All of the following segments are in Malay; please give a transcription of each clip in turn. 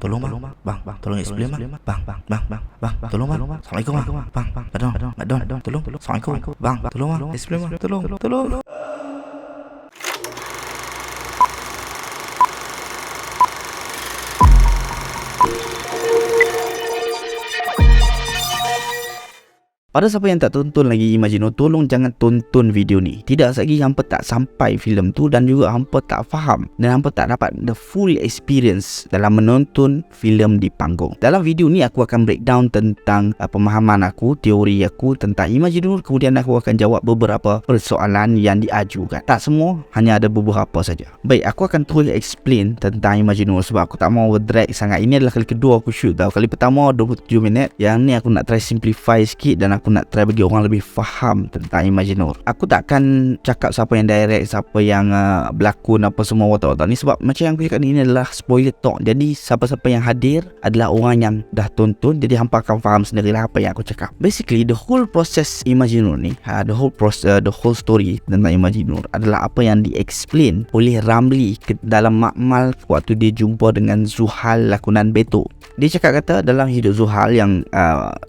tolong bang, tolong explain bang, tolong bang, assalamualaikum bang, Madon, tolong, assalamualaikum bang, tolong bang, explain bang, tolong. Pada siapa yang tak tonton lagi Imagino, tolong jangan tonton video ni. Tidak lagi hampa tak sampai filem tu, dan juga hampa tak faham dan hampa tak dapat the full experience dalam menonton filem di panggung. Dalam video ni aku akan breakdown tentang pemahaman aku, teori aku tentang Imagino, kemudian aku akan jawab beberapa persoalan yang diajukan. Tak semua, hanya ada beberapa saja. Baik, aku akan terus explain tentang Imagino sebab aku tak mau drag sangat. Ini adalah kali kedua aku shoot tau. Kali pertama 27 minit. Yang ni aku nak try simplify sikit dan aku nak try bagi orang lebih faham tentang Imaginor. Aku takkan cakap siapa yang direct, siapa yang berlakon, apa semua watak-watak ni, sebab macam yang aku cakap ni adalah spoiler talk. Jadi siapa-siapa yang hadir adalah orang yang dah tonton, jadi hampa akan faham sendirilah apa yang aku cakap. Basically the whole process Imaginor ni, the whole story tentang Imaginor adalah apa yang di-explain oleh Ramli dalam makmal waktu dia jumpa dengan Zuhal lakonan Beto. Dia cakap kata dalam hidup Zuhal yang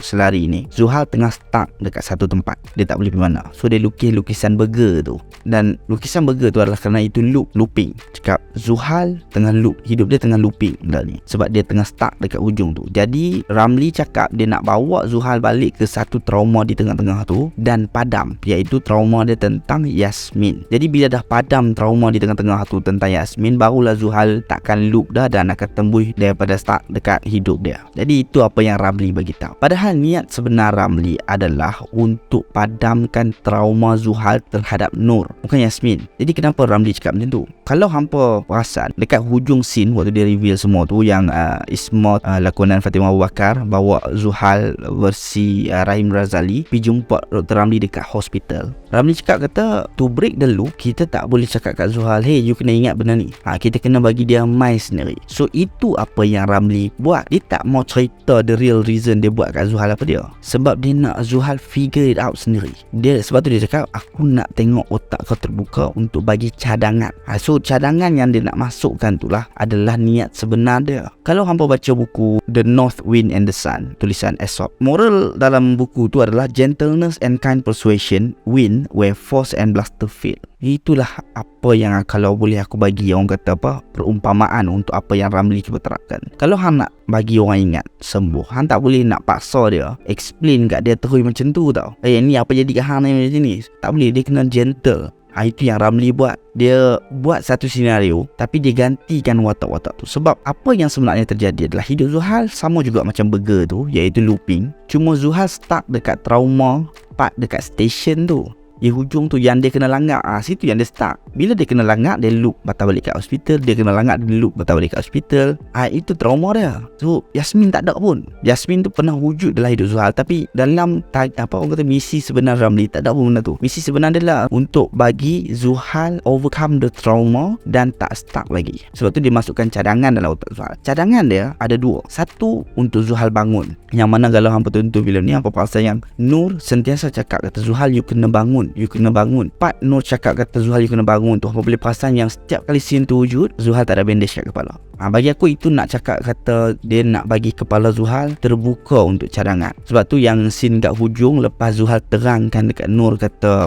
selari ni, Zuhal tengah stuck dekat satu tempat. Dia tak boleh pergi mana. So dia lukis lukisan burger tu. Dan lukisan burger tu adalah kerana itu looping. Cakap Zuhal tengah loop, hidup dia tengah looping benda ni, sebab dia tengah stuck dekat ujung tu. Jadi Ramli cakap dia nak bawa Zuhal balik ke satu trauma di tengah-tengah tu dan padam, iaitu trauma dia tentang Yasmin. Jadi bila dah padam trauma di tengah-tengah tu tentang Yasmin, barulah Zuhal takkan loop dah dan akan tembus daripada stuck dekat hidup dia. Jadi itu apa yang Ramli bagi tahu. Padahal niat sebenar Ramli adalah untuk padamkan trauma Zuhal terhadap Nur, bukan Yasmin. Jadi kenapa Ramli cakap macam tu? Kalau hampa perasan dekat hujung scene waktu dia reveal semua tu, yang Ismat lakonan Fatimah Abu Bakar bawa Zuhal versi Rahim Razali pergi jumpa Dr. Ramli dekat hospital. Ramli cakap kata to break the loop, kita tak boleh cakap kat Zuhal, hey you kena ingat benda ni. Kita kena bagi dia mai sendiri. So itu apa yang Ramli buat. Dia tak mau cerita the real reason dia buat kat Zuhal apa dia. Sebab dia nak Zuhal figure it out sendiri. Sebab tu dia cakap aku nak tengok otak kau terbuka untuk bagi cadangan. So cadangan yang dia nak masukkan tu lah adalah niat sebenar dia. Kalau hampa baca buku The North Wind and the Sun tulisan Aesop, moral dalam buku tu adalah gentleness and kind persuasion win where force and bluster fail. Itulah apa yang kalau boleh aku bagi orang kata perumpamaan untuk apa yang Ramli cuba terapkan. Kalau hang nak bagi orang ingat sembuh, hang tak boleh nak paksa dia, explain kat dia terus macam tu tau. Ni apa jadi kat hang ni macam ni. Tak boleh, dia kena gentle. Itu yang Ramli buat. Dia buat satu senario tapi dia gantikan watak-watak tu. Sebab apa yang sebenarnya terjadi adalah hidup Zuhal sama juga macam burger tu, iaitu looping. Cuma Zuhal stuck dekat trauma part dekat station tu. Di hujung tu yang dia kena langgar, situ yang dia stuck. Bila dia kena langgar, dia loop patah balik kat hospital. Dia kena langgar, dia loop patah balik kat hospital. Itu trauma dia. So Yasmin tak ada pun. Yasmin tu pernah wujud dalam hidup Zuhal, tapi dalam orang kata misi sebenar Ramli tak ada pun benda tu. Misi sebenar dia lah untuk bagi Zuhal overcome the trauma dan tak stuck lagi. Sebab tu dia masukkan cadangan dalam otak Zuhal. Cadangan dia ada dua. Satu untuk Zuhal bangun, yang mana kalau hampa tonton filem ni, hampa perasan yang Nur sentiasa cakap kata Zuhal you kena bangun, you kena bangun. Part Nur cakap kata Zuhal you kena bangun tu, apa boleh perasan yang setiap kali scene tu wujud, Zuhal tak ada bandage kat kepala. Bagi aku itu nak cakap kata dia nak bagi kepala Zuhal terbuka untuk cadangan. Sebab tu yang scene kat hujung lepas Zuhal terangkan dekat Nur kata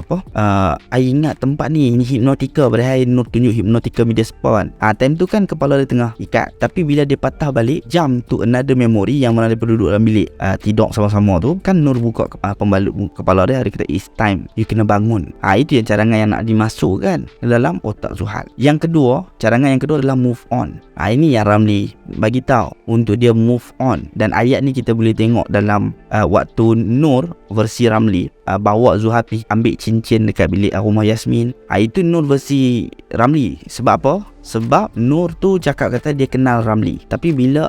I ingat tempat ni hipnotika, padahal Nur tunjuk hipnotika media spa kan. Time tu kan kepala dia tengah ikat, tapi bila dia patah balik jump to another memory yang mana dia duduk dalam bilik tidur sama-sama tu kan, Nur buka pembalut kepala dia kata it's time, you kena bangun. Itu yang cadangan yang nak dimasukkan dalam otak Zuhal. Yang kedua, cadangan yang kedua adalah move on. Ini yang Ramli bagi tahu untuk dia move on. Dan ayat ni kita boleh tengok dalam waktu Nur versi Ramli bawa Zuhal pergi ambil cincin dekat bilik rumah Yasmin. Itu Nur versi Ramli. Sebab apa? Sebab Nur tu cakap kata dia kenal Ramli, tapi bila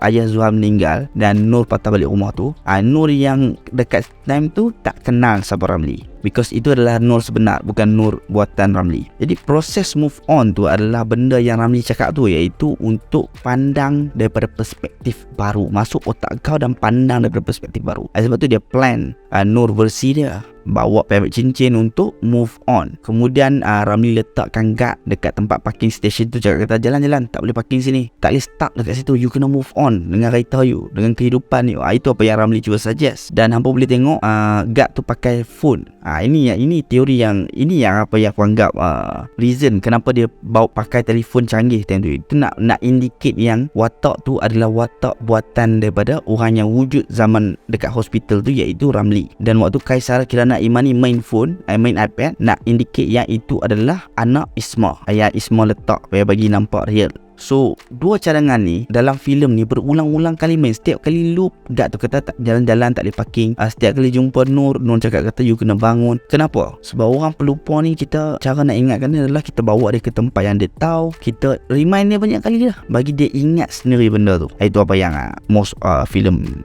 ayah Zuhal meninggal dan Nur patah balik rumah tu, Nur yang dekat time tu tak kenal siapa Ramli, because itu adalah Nur sebenar, bukan Nur buatan Ramli. Jadi proses move on tu adalah benda yang Ramli cakap tu, iaitu untuk pandang daripada perspektif baru, masuk otak kau dan pandang daripada perspektif baru. Sebab tu dia plan Nur versi dia. bawa perak cincin untuk move on. Kemudian Ramli letakkan guard dekat tempat parking station tu, cakap kata jalan-jalan, tak boleh parking sini, tak boleh stuck dekat situ, you kena move on dengan kereta you, dengan kehidupan you. Itu apa yang Ramli cuba suggest. Dan hampa boleh tengok guard tu pakai phone. Ini teori yang apa yang aku anggap reason kenapa dia bawa pakai telefon canggih time tu. Itu nak indicate yang watak tu adalah watak buatan daripada orang yang wujud zaman dekat hospital tu, iaitu Ramli. Dan waktu Kaisar Kirana Imani main phone, main iPad, nak indicate yang itu adalah anak Isma. Ayah Isma letak supaya bagi nampak real. So, dua cadangan ni dalam filem ni berulang-ulang kali main. Setiap kali loop guard tu kata tak jalan-jalan, tak boleh parking. Setiap kali jumpa Nur cakap kata you kena bangun. Kenapa? Sebab orang pelupa ni, kita cara nak ingatkan dia adalah kita bawa dia ke tempat yang dia tahu, kita remind dia banyak kali lah, bagi dia ingat sendiri benda tu. Itu apa yang most filem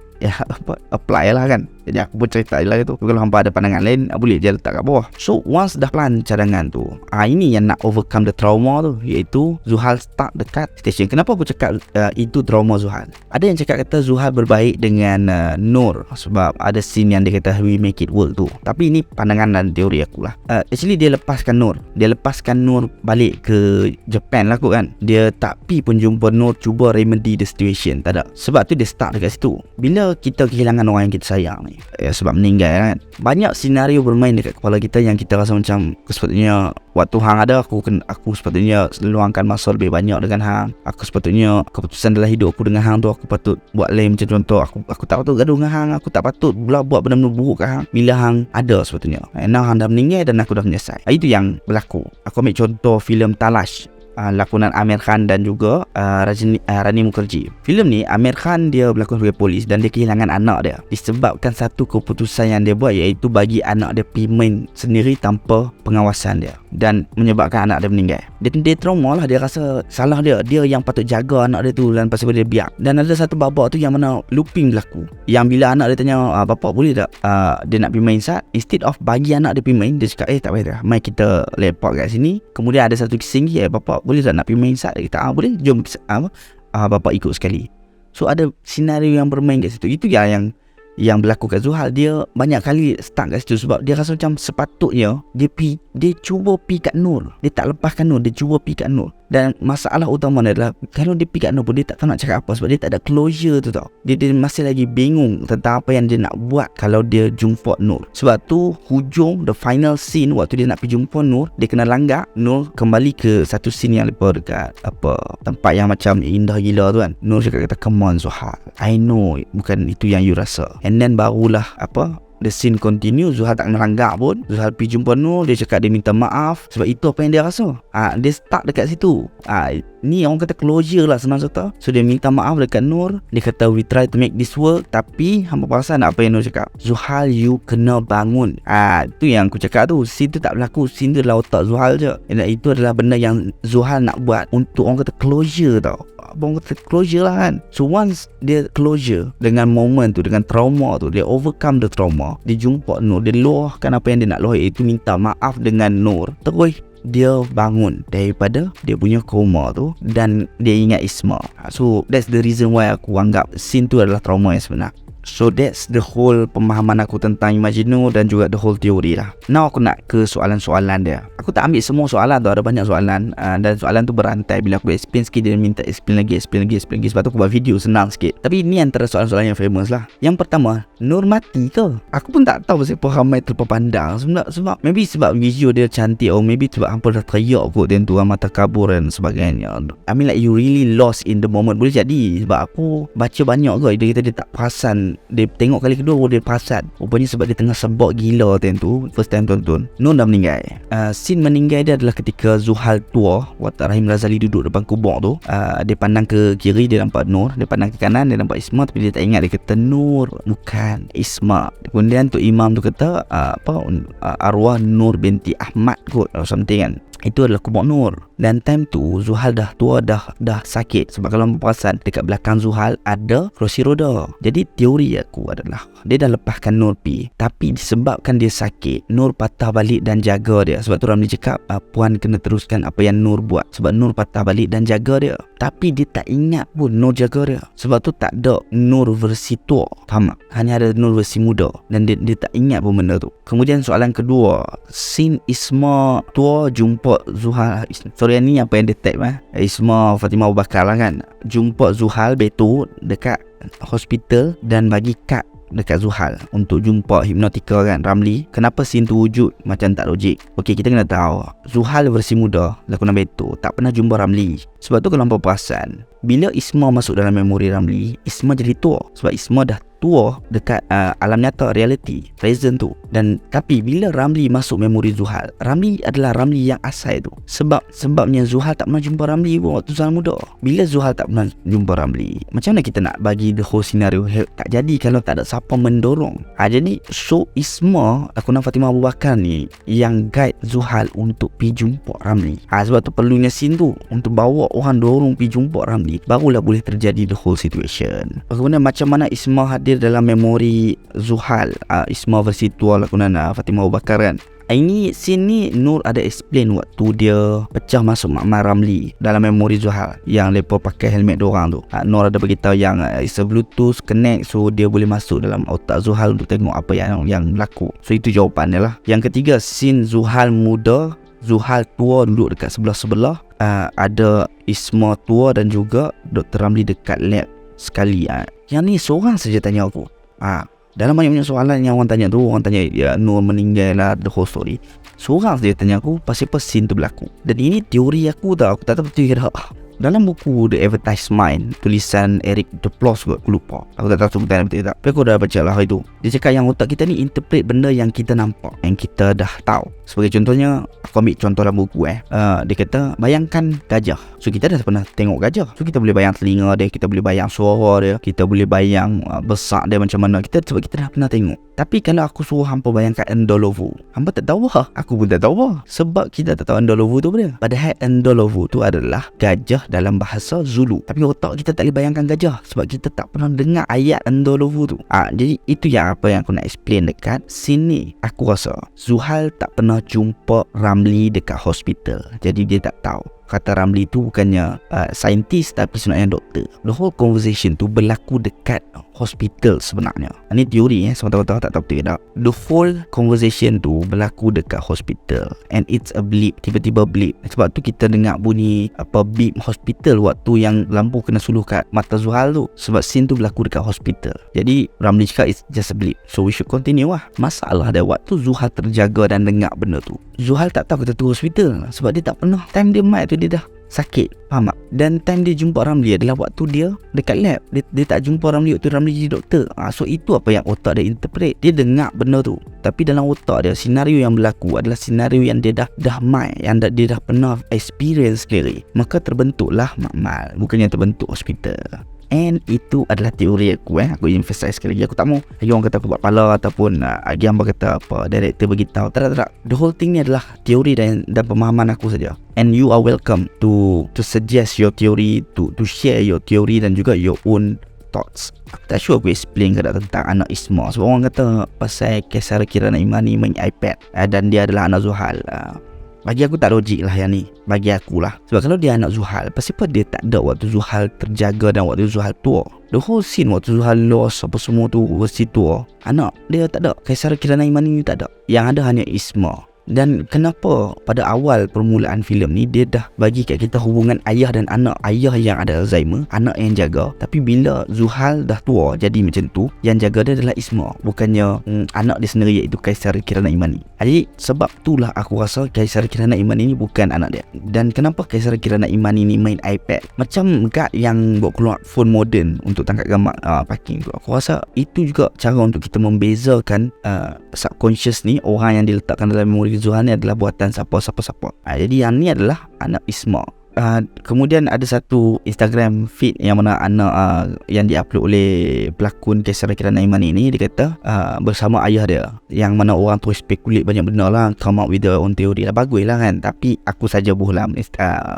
apply lah kan. Jadi aku pun cerita je lah tu. Kalau hampa ada pandangan lain, boleh je letak kat bawah. So once dah plan cadangan tu, ini yang nak overcome the trauma tu, iaitu Zuhal stuck dekat station. Kenapa aku cakap itu trauma Zuhal? Ada yang cakap kata Zuhal berbaik dengan Nur sebab ada scene yang dia kata we make it work tu. Tapi ini pandangan dan teori aku lah. Actually dia lepaskan Nur balik ke Japan lah kot kan. Dia tak pi pun jumpa Nur cuba remedy the situation, tak ada. Sebab tu dia stuck dekat situ. Bila kita kehilangan orang yang kita sayang ni, sebab meninggal kan, banyak senario bermain dekat kepala kita yang kita rasa macam sepatutnya waktu hang ada, aku sepatutnya luangkan masa lebih banyak dengan hang. Aku sepatutnya keputusan dalam hidup aku dengan hang tu, aku patut buat lain. Macam contoh, aku tak patut gaduh dengan hang, aku tak patut pula buat benda-benda buruk kat hang bila hang ada sepatutnya. Now hang dah meninggal dan aku dah menyesal. Itu yang berlaku. Aku ambil contoh filem Talash, lakonan Amir Khan dan juga Rani Mukherjee. Filem ni Amir Khan dia berlakon sebagai polis dan dia kehilangan anak dia disebabkan satu keputusan yang dia buat, iaitu bagi anak dia pergi main sendiri tanpa pengawasan dia, dan menyebabkan anak dia meninggal. Dia trauma lah, dia rasa salah dia yang patut jaga anak dia tu, dan pasal dia biar. Dan ada satu babak tu yang mana looping berlaku, yang bila anak dia tanya bapak boleh tak dia nak pergi main sat, instead of bagi anak dia pergi main, dia cakap tak payah, mai kita lepak kat sini. Kemudian ada satu kisah lagi, bapak boleh tak nak pergi main sat? Dia kata boleh, jom bapak ikut sekali. So ada senario yang bermain kat situ. Itu yang berlaku kat Zuhal. Dia banyak kali stuck kat situ sebab dia rasa macam sepatutnya dia cuba pi kat Nur, dia tak lepaskan Nur, dia cuba pi kat Nur. Dan masalah utama adalah kalau dia pi kat Nur pun dia tak tahu nak cakap apa, sebab dia tak ada closure tu tau. Dia masih lagi bingung tentang apa yang dia nak buat kalau dia jumpa Nur. Sebab tu hujung the final scene, waktu dia nak pergi jumpa Nur, dia kena langgar. Nur kembali ke satu scene yang lepas dekat tempat yang macam indah gila tu kan. Nur cakap kata come on Zuhal, I know bukan itu yang you rasa. And then barulah the scene continue. Zuhal tak melanggar pun. Zuhal pergi jumpa Nur, dia cakap dia minta maaf sebab itu apa yang dia rasa. Dia stuck dekat situ. Ni orang kata closure lah, senang cerita. So dia minta maaf dekat Nur, dia kata we try to make this work. Tapi hampa perasan apa yang Nur cakap, Zuhal you kena bangun. Tu yang aku cakap tu, scene tu tak berlaku. Scene tu dalam otak Zuhal je. Dan itu adalah benda yang Zuhal nak buat untuk orang kata closure tau. Abang kata closure lah kan. So once dia closure dengan moment tu, dengan trauma tu, dia overcome the trauma, dia jumpa Nur, dia luahkan apa yang dia nak luah, iaitu minta maaf dengan Nur. Terus dia bangun daripada dia punya koma tu dan dia ingat Isma. So that's the reason why aku anggap scene tu adalah trauma yang sebenar. So that's the whole pemahaman aku tentang Imagino dan juga the whole teori lah. Now aku nak ke soalan-soalan dia. Aku tak ambil semua soalan tu, ada banyak soalan dan soalan tu berantai. Bila aku explain sikit, dia minta explain lagi. Sebab tu aku buat video senang sikit. Tapi ni antara soalan-soalan yang famous lah. Yang pertama, Nur mati ke? Aku pun tak tahu pasal ramai terpandang. Sebab maybe sebab video dia cantik, or maybe sebab hampa dah teriak kot dan tu mata kabur dan sebagainya. I mean like you really lost in the moment. Boleh jadi sebab aku baca banyak kot, dia kata dia tak perasan. Dia tengok kali kedua baru dia perasan. Rupanya sebab dia tengah sebab gila time tu, first time tonton. Nur dah meninggal. Scene meninggal dia adalah ketika Zuhal tua, waktu Rahim Razali duduk depan kubur tu. Dia pandang ke kiri, dia nampak Nur. Dia pandang ke kanan, dia nampak Isma. Tapi dia tak ingat, dia kata Nur, bukan Isma. Kemudian tu imam tu kata arwah Nur binti Ahmad kot, or something kan. Itu adalah kubur Nur. Dan time tu Zuhal dah tua, dah sakit. Sebab kalau perasan, dekat belakang Zuhal ada kerusi roda. Jadi teori teori aku adalah dia dah lepaskan Nur pi, tapi disebabkan dia sakit, Nur patah balik dan jaga dia. Sebab tu Ramli cakap puan kena teruskan apa yang Nur buat, sebab Nur patah balik dan jaga dia. Tapi dia tak ingat pun Nur jaga dia. Sebab tu tak ada Nur versi tua, faham tak? Hanya ada Nur versi muda, dan dia tak ingat pun benda tu. Kemudian soalan kedua, scene Isma tua jumpa Zuhal. Sorry ni apa yang dia tag Isma Fatimah Abu Bakar lah kan, jumpa Zuhal Betul dekat hospital dan bagi kad dekat Zuhal untuk jumpa hipnotika kan Ramli. Kenapa scene tu wujud macam tak logik? Okey, kita kena tahu Zuhal versi muda lakonan Beto tak pernah jumpa Ramli. Sebab tu kalau hampa perasan, bila Isma masuk dalam memori Ramli, Isma jadi tua. Sebab Isma dah tua dekat alam nyata, reality, present tu. Dan tapi bila Ramli masuk memori Zuhal, Ramli adalah Ramli yang asal tu. Sebabnya Zuhal tak pernah jumpa Ramli pun waktu Zuhal muda. Bila Zuhal tak pernah jumpa Ramli, macam mana kita nak bagi the whole scenario tak jadi kalau tak ada siapa mendorong? Jadi so Isma lakonan Fatimah Abu Bakar ni yang guide Zuhal untuk pergi jumpa Ramli. Sebab tu perlunya scene tu untuk bawa orang dorong pergi jumpa Ramli, barulah boleh terjadi the whole situation. Kemudian macam mana Isma hadir dalam memori Zuhal, Isma versi tua lakonan Fatimah Abu Bakar kan. Ini scene ni Nur ada explain waktu dia pecah masuk makmal Ramli dalam memori Zuhal yang mereka pakai helmet diorang tu. Nur ada beritahu yang it's a Bluetooth connect, so dia boleh masuk dalam otak Zuhal untuk tengok apa yang berlaku. So itu jawapan dia lah. Yang ketiga, scene Zuhal muda, Zuhal tua duduk dekat sebelah-sebelah. Ada Isma tua dan juga Dr. Ramli dekat lab sekali. Yang ni seorang saja tanya aku. Dalam banyak-banyak soalan yang orang tanya tu, orang tanya ya Nur meninggal lah, the whole story. Seorang saja tanya aku pasal apa scene tu berlaku. Dan ini teori aku tau, aku tak tahu betul ke tak. Dalam buku The Advertisement, tulisan Eric Duplass kot, aku lupa, aku tak tahu sebutan betul tak, tapi aku dah baca lah itu. Dia cakap yang otak kita ni interpret benda yang kita nampak, yang kita dah tahu. Sebagai contohnya, aku ambil contoh dalam buku dia kata bayangkan gajah. So kita dah pernah tengok gajah, so kita boleh bayang telinga dia, kita boleh bayang suara dia, kita boleh bayang besar dia macam mana, sebab kita dah pernah tengok. Tapi kalau aku suruh hampa bayangkan Ndolovu, hampa tak tahu lah, aku pun tak tahu lah, sebab kita tak tahu Ndolovu tu apa. Padahal Ndolovu tu adalah gajah dalam bahasa Zulu, tapi otak kita tak boleh bayangkan gajah sebab kita tak pernah dengar ayat Ndolovu tu. Jadi itu yang apa yang aku nak explain dekat sini. Aku rasa Zuhal tak pernah jumpa Ramli dekat hospital, jadi dia tak tahu. Kata Ramli tu bukannya saintis tapi sebenarnya doktor. The whole conversation tu berlaku dekat hospital sebenarnya. Ini teori semata-mata tak tahu betul tak. The whole conversation tu berlaku dekat hospital and it's a blip, tiba-tiba blip. Sebab tu kita dengar bunyi beep hospital waktu yang lampu kena suluh kat mata Zuhal tu, sebab scene tu berlaku dekat hospital. Jadi Ramli cakap it's just a blip, so we should continue lah. Masalah dia waktu Zuhal terjaga dan dengar benda tu, Zuhal tak tahu kita tu hospital sebab dia tak pernah. Time dia mat tu dia dah sakit, faham tak? Dan time dia jumpa Ramli adalah waktu dia dekat lab. Dia tak jumpa Ramli waktu Ramli jadi doktor. So itu apa yang otak dia interpret. Dia dengar benda tu, tapi dalam otak dia senario yang berlaku adalah senario yang dia dah main, yang dia dah pernah experience sendiri. Maka terbentuklah makmal, bukannya terbentuk hospital. And itu adalah teori aku. Aku emphasize sekali lagi. Aku tak mau lagi orang kata aku buat pala ataupun gambar kata apa director beritahu. Tak. The whole thing ni adalah teori dan pemahaman aku saja. And you are welcome to suggest your theory, to share your theory dan juga your own thoughts. Aku tak sure aku explain ke tak tentang anak Isma. Sebab orang kata pasal Kaisar Kirana Imani main iPad dan dia adalah anak Zuhal. Bagi aku tak logik lah yang ni. Bagi aku lah. Sebab kalau dia anak Zuhal, pasal apa dia tak ada waktu Zuhal terjaga dan waktu Zuhal tua? The whole scene waktu Zuhal lost apa semua tu versi tua, anak dia tak ada. Kaisar Kirana Imani ni tak ada. Yang ada hanya Isma. Dan kenapa pada awal permulaan filem ni dia dah bagi kat kita hubungan ayah dan anak. Ayah yang ada Alzheimer, anak yang jaga. Tapi bila Zuhal dah tua jadi macam tu, yang jaga dia adalah Isma, bukannya anak dia sendiri, iaitu Kaisar Kirana Imani. Jadi sebab itulah aku rasa Kaisar Kirana Imani ni bukan anak dia. Dan kenapa Kaisar Kirana Imani ni main iPad macam guard yang buat keluar phone moden untuk tangkap gambar parking tu. Aku rasa itu juga cara untuk kita membezakan subconscious ni, orang yang diletakkan dalam memori Zuhal ni adalah buatan siapa. Jadi yang ni adalah anak Isma. Kemudian ada satu Instagram feed yang mana anak yang diupload oleh pelakon Kaisar Kirana Imani ni, dia kata bersama ayah dia, yang mana orang tu speculate banyak benda lah, come up with their own theory lah. Bagus lah kan, tapi aku saja bohlam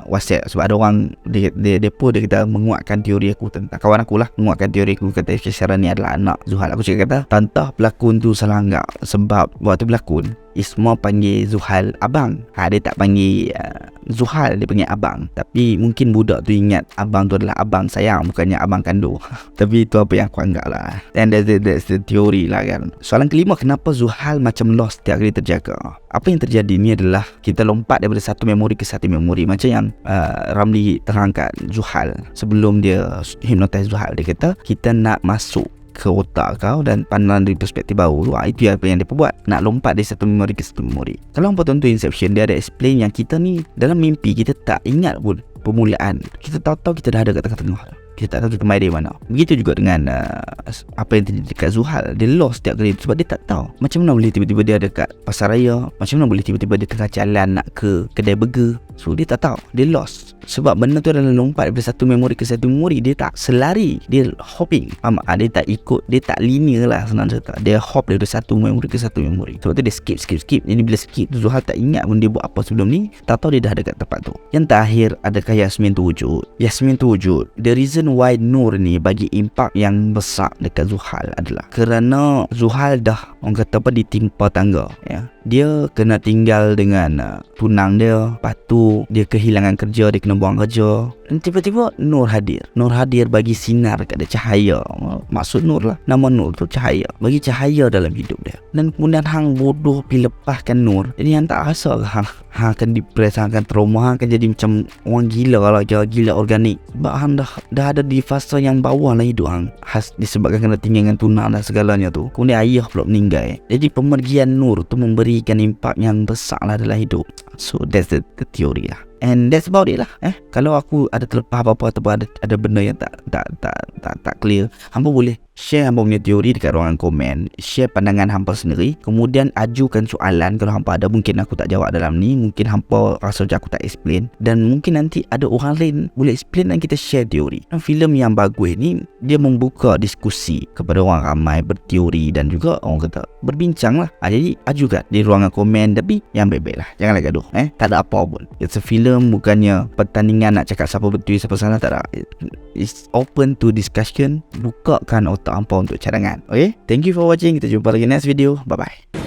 WhatsApp sebab ada orang dia pun dia kata menguatkan teori aku tentang kawan aku lah, menguatkan teori aku, kata Kaisar ni adalah anak Zuhal. Aku cakap kata tantah pelakon tu salah enggak, sebab waktu pelakon Isma panggil Zuhal abang. Dia tak panggil Zuhal, dia panggil abang. Tapi mungkin budak tu ingat abang tu adalah abang sayang, bukannya abang kandung. Tapi itu apa yang aku anggap lah. And that's the theory lah kan. Soalan kelima, kenapa Zuhal macam lost setiap kali terjaga? Apa yang terjadi ni adalah kita lompat daripada satu memori ke satu memori. Macam yang Ramli terangkan Zuhal sebelum dia hypnotize Zuhal, dia kata kita nak masuk ke otak kau dan pandangan dari perspektif baru. Itu apa yang dia buat, nak lompat dari satu memori ke satu memori. Kalau hampa tonton Inception, dia ada explain yang kita ni dalam mimpi kita tak ingat pun permulaan. Kita tahu-tahu kita dah ada kat tengah-tengah, kita tak tahu kita main dari mana. Begitu juga dengan apa yang terjadi dekat Zuhal. Dia lost setiap kali sebab dia tak tahu macam mana boleh tiba-tiba dia ada kat pasar raya, macam mana boleh tiba-tiba dia tengah jalan nak ke kedai burger. So dia tak tahu, dia lost. Sebab benda tu adalah lompat daripada satu memori ke satu memori. Dia tak selari, dia hopping. Dia tak ikut, dia tak linear lah, senang cerita. Dia hop daripada satu memori ke satu memori. Sebab tu dia skip. Jadi bila skip tu, Zuhal tak ingat pun dia buat apa sebelum ni. Tak tahu dia dah ada kat tempat tu. Yang terakhir, adakah Yasmin tu wujud? Yasmin tu wujud. The reason why Nur ni bagi impak yang besar dekat Zuhal adalah kerana Zuhal dah, orang kata apa, ditimpa tangga ya. Dia kena tinggal dengan tunang dia. Lepas tu dia kehilangan kerja, dia kena buang kerja. Dan tiba-tiba Nur hadir. Nur hadir bagi sinar kat dia, cahaya. Maksud Nur lah, nama Nur tu cahaya. Bagi cahaya dalam hidup dia. Dan kemudian hang bodoh pergi lepaskan Nur. Jadi hang tak rasa ke hang akan depres, hang akan trauma, hang akan jadi macam orang gila lah, gila organik. Sebab hang dah ada di fasa yang bawah lah hidup hang, disebabkan kena tinggal dengan tunang dan segalanya tu. Kemudian ayah pula meninggal. Jadi pemergian Nur tu memberikan impak yang besar lah dalam hidup. So that's the theory lah. And that's about it lah. Kalau aku ada terlepas apa-apa atau ada benda yang tak clear, hampa boleh share hampa punya teori dekat ruangan komen, share pandangan hampa sendiri, kemudian ajukan soalan kalau hampa ada. Mungkin aku tak jawab dalam ni, mungkin hampa rasa macam aku tak explain, dan mungkin nanti ada orang lain boleh explain dan kita share teori. Dan filem yang bagus ni, dia membuka diskusi kepada orang ramai berteori dan juga orang kata berbincang lah. Jadi ajukan di ruangan komen, tapi yang baik-baik lah, janganlah gaduh. Tak ada apa pun. It's a filem, bukannya pertandingan nak cakap siapa betul siapa salah, tak ada. It's open to discussion. Bukakan otak hampa untuk cadangan. Okay, thank you for watching. Kita jumpa lagi next video. Bye bye.